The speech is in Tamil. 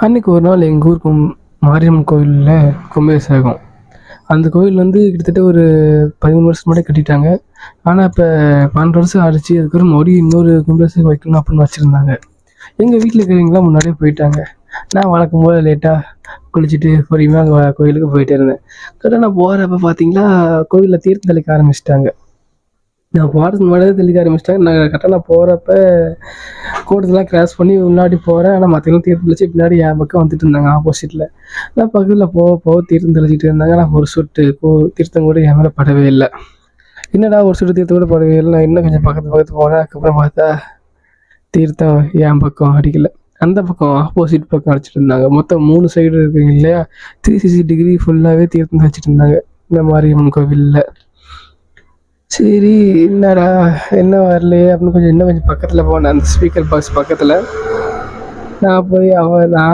அன்னைக்கு ஒரு நாள் எங்கள் ஊர் மாரியம்மன் கோவிலில் கும்பாபிஷேகம். அந்த கோவில் வந்து கிட்டத்தட்ட ஒரு 13 வருஷம் முன்னாடி கட்டிட்டாங்க. ஆனால் இப்போ 12 வருஷம் ஆயிடுச்சு. அதுக்கப்புறம் மறுபடியும் இன்னொரு கும்பாபிஷேகம் வைக்கணும் அப்படின்னு வச்சுருந்தாங்க. எங்கள் வீட்டில் இருக்கிறவங்களாம் முன்னாடியே போயிட்டாங்க. நான் வழக்கம் போல் லேட்டாக குளிச்சுட்டு பொறுமையாக அங்கே கோயிலுக்கு போயிட்டே இருந்தேன். கரெக்டாக நான் போகிறப்ப பார்த்தீங்களா, கோவிலில் தீர்த்தம் தெளிக்க ஆரம்பிச்சிட்டாங்க. நான் போகிறதுக்கு முன்னாடியே தெளிக்க ஆரம்பிச்சிட்டாங்க. நான் போகிறப்ப கூட்டத்தெல்லாம் கிராஸ் பண்ணி முன்னாடி போகிறேன். ஆனால் மற்றவங்களும் தீர்த்தம் தெளிச்சு பின்னாடி என் பக்கம் வந்துட்டு இருந்தாங்க ஆப்போசிட்டில். நான் பக்கத்தில் போக தீர்த்தம் தெளிச்சிட்டு இருந்தாங்க. நான் ஒரு சொட்டு தீர்த்தம் கூட என் மேலே படவே இல்லை. என்னடா ஒரு சொட்டு தீர்த்தம் கூட படவே இல்லை. நான் இன்னும் கொஞ்சம் பக்கத்து போனேன். அதுக்கப்புறம் பார்த்தா தீர்த்தம் என் பக்கம் அடிக்கலை, அந்த பக்கம் ஆப்போசிட் பக்கம் அடிச்சிட்டு இருந்தாங்க. மொத்தம் 3 சைடு இருக்குங்க இல்லையா, 360 டிகிரி ஃபுல்லாகவே தீர்த்தம் வச்சுட்டு இருந்தாங்க இந்த மாரியம்மன் கோவிலில். சரி, என்னடா என்ன வரலையே அப்படின்னு இன்னும் கொஞ்சம் பக்கத்தில் போனேன். அந்த ஸ்பீக்கர் பாக்ஸ் பக்கத்தில் நான் போய் நான்